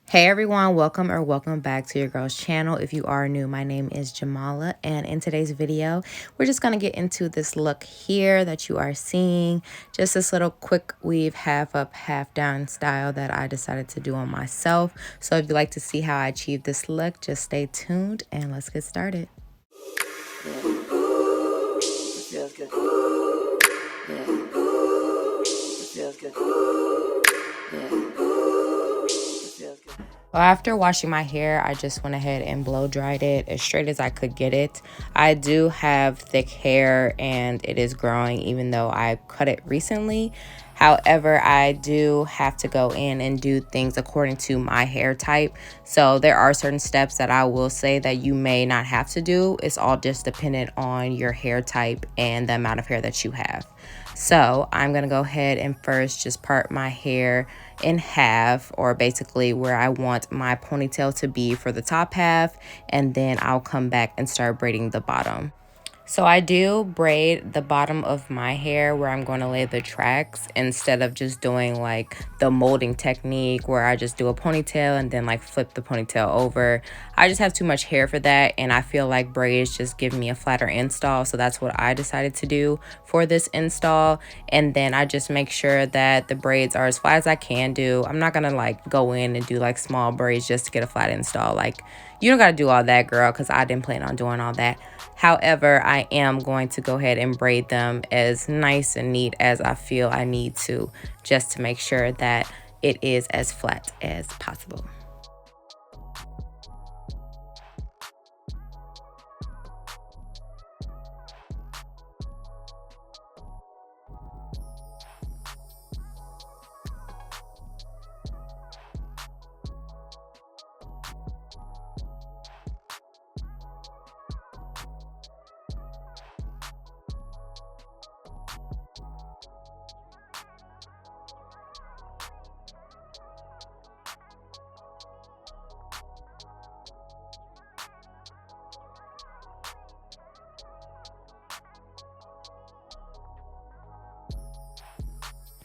Hey everyone, welcome back to your girl's channel. If you are new, my name is Jamala, and in today's video, we're just gonna get into this look here that you are seeing. Just this little quick weave, half up, half down style that I decided to do on myself. So if you'd like to see how I achieve this look, just stay tuned and let's get started. Yeah. It feels good. Yeah. It feels good. Yeah. Well, after washing my hair, I just went ahead and blow dried it as straight as I could get it. I do have thick hair and it is growing even though I cut it recently. However, I do have to go in and do things according to my hair type. So there are certain steps that I will say that you may not have to do. It's all just dependent on your hair type and the amount of hair that you have. So I'm going to go ahead and first just part my hair in half, or basically where I want my ponytail to be for the top half, and then I'll come back and start braiding the bottom. So I do braid the bottom of my hair where I'm going to lay the tracks instead of just doing like the molding technique where I just do a ponytail and then like flip the ponytail over. I just have too much hair for that, and I feel like braids just give me a flatter install. So that's what I decided to do for this install. And then I just make sure that the braids are as flat as I can do. I'm not going to like go in and do like small braids just to get a flat install. Like, you don't got to do all that, girl, because I didn't plan on doing all that. However, I am going to go ahead and braid them as nice and neat as I feel I need to, just to make sure that it is as flat as possible.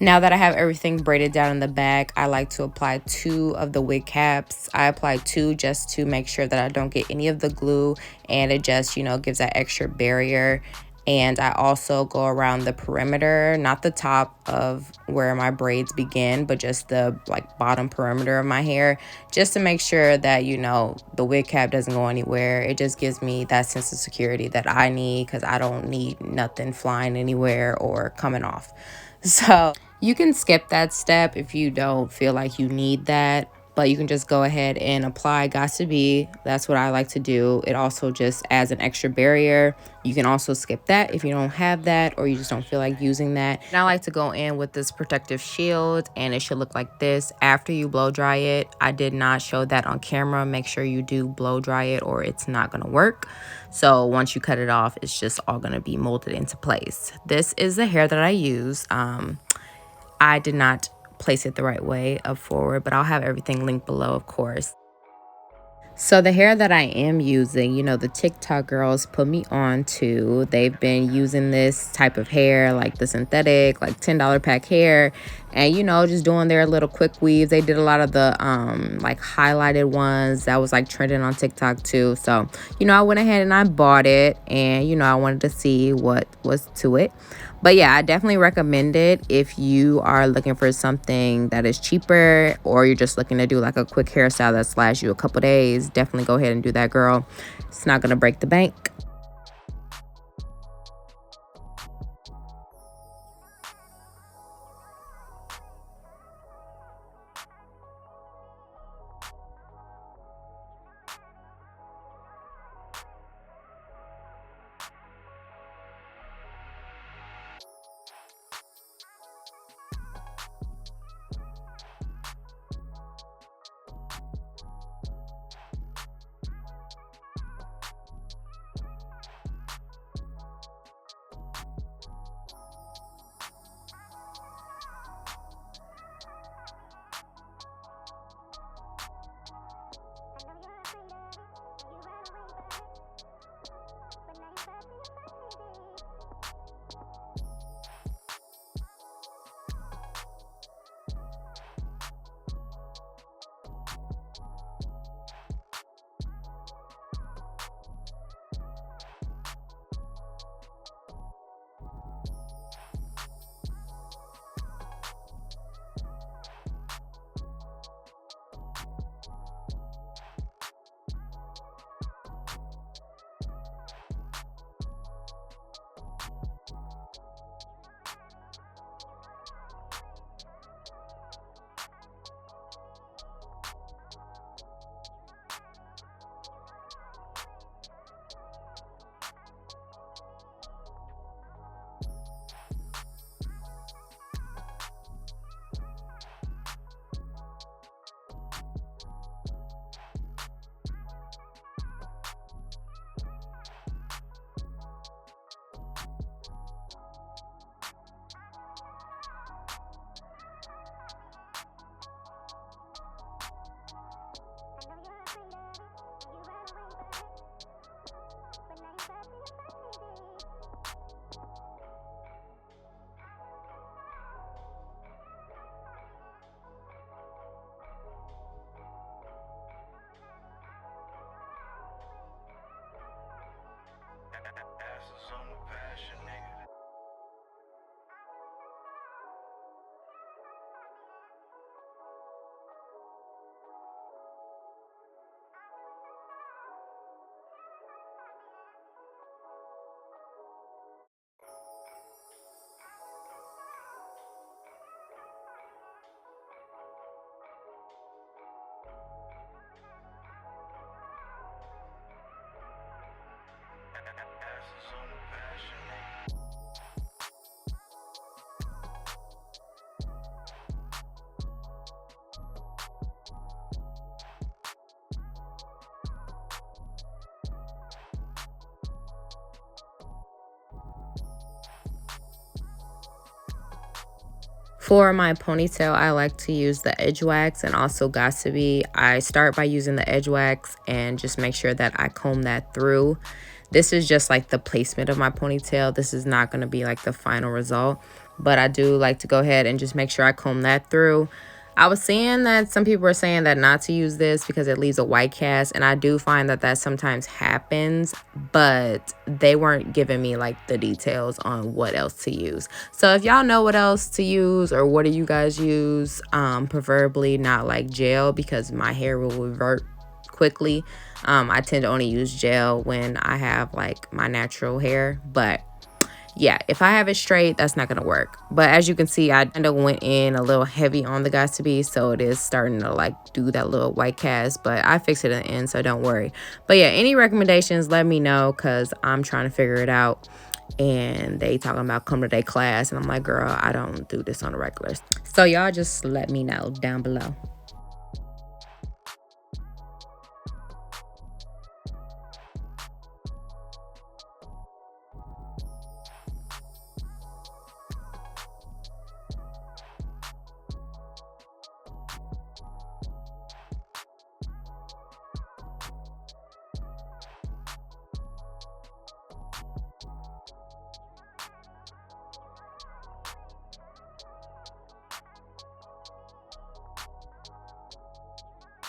Now that I have everything braided down in the back, I like to apply 2 of the wig caps. I apply 2 just to make sure that I don't get any of the glue, and it just, gives that extra barrier. And I also go around the perimeter, not the top of where my braids begin, but just the like bottom perimeter of my hair, just to make sure that, the wig cap doesn't go anywhere. It just gives me that sense of security that I need, because I don't need nothing flying anywhere or coming off. So you can skip that step if you don't feel like you need that, but you can just go ahead and apply got to be. That's what I like to do. It also just adds an extra barrier. You can also skip that if you don't have that or you just don't feel like using that. And I like to go in with this protective shield, and it should look like this after you blow dry it. I did not show that on camera. Make sure you do blow dry it or it's not going to work. So once you cut it off, it's just all going to be molded into place. This is the hair that I use. I did not place it the right way up forward, but I'll have everything linked below, of course. So the hair that I am using, the TikTok girls put me on to. They've been using this type of hair, like the synthetic, like $10 pack hair, and just doing their little quick weaves. They did a lot of the like highlighted ones that was like trending on TikTok too. So I went ahead and I bought it, and I wanted to see what was to it. But yeah, I definitely recommend it if you are looking for something that is cheaper, or you're just looking to do like a quick hairstyle that lasts you a couple days. Definitely go ahead and do that, girl. It's not gonna break the bank. For my ponytail, I like to use the edge wax and also Gossipy. I start by using the edge wax and just make sure that I comb that through. This is just like the placement of my ponytail. This is not going to be like the final result, but I do like to go ahead and just make sure I comb that through. I was seeing that some people were saying that not to use this because it leaves a white cast, and I do find that that sometimes happens, but they weren't giving me like the details on what else to use. So if y'all know what else to use or what do you guys use, preferably not like gel because my hair will revert quickly. I tend to only use gel when I have like my natural hair, but yeah, if I have it straight, that's not gonna work. But as you can see, I kind of went in a little heavy on the Gossipy, so it is starting to like do that little white cast, but I fixed it in the end, so don't worry. But yeah, any recommendations, let me know, because I'm trying to figure it out. And they talking about come to their class, and I'm like, girl, I don't do this on the regular. So y'all just let me know down below.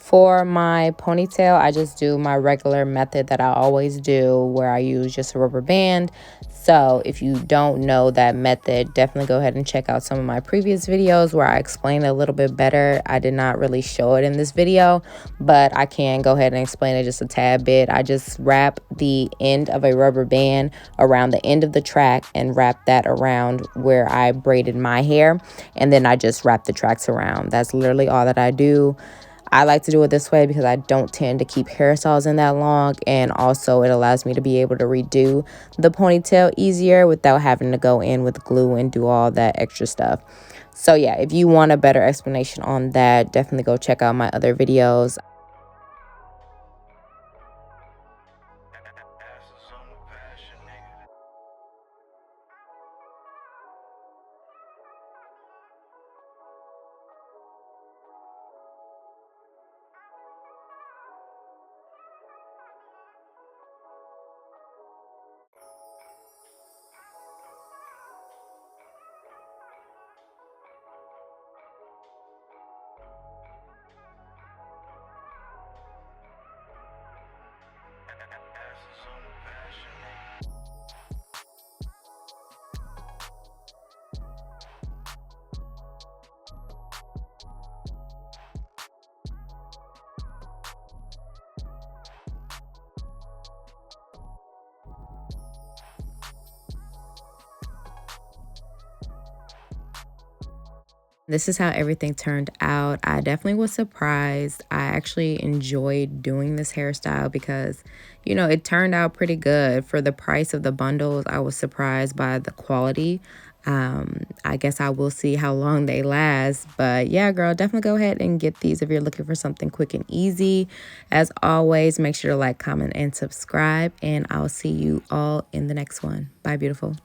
For my ponytail, I just do my regular method that I always do, where I use just a rubber band. So if you don't know that method, definitely go ahead and check out some of my previous videos where I explain it a little bit better. I did not really show it in this video, but I can go ahead and explain it just a tad bit. I just wrap the end of a rubber band around the end of the track and wrap that around where I braided my hair, and then I just wrap the tracks around. That's literally all that I do. I like to do it this way because I don't tend to keep hairstyles in that long, and also it allows me to be able to redo the ponytail easier without having to go in with glue and do all that extra stuff. So yeah, if you want a better explanation on that, definitely go check out my other videos. This is how everything turned out. I definitely was surprised. I actually enjoyed doing this hairstyle because, you know, it turned out pretty good. For the price of the bundles, I was surprised by the quality. I guess I will see how long they last. But yeah, girl, definitely go ahead and get these if you're looking for something quick and easy. As always, make sure to like, comment, and subscribe. And I'll see you all in the next one. Bye, beautiful.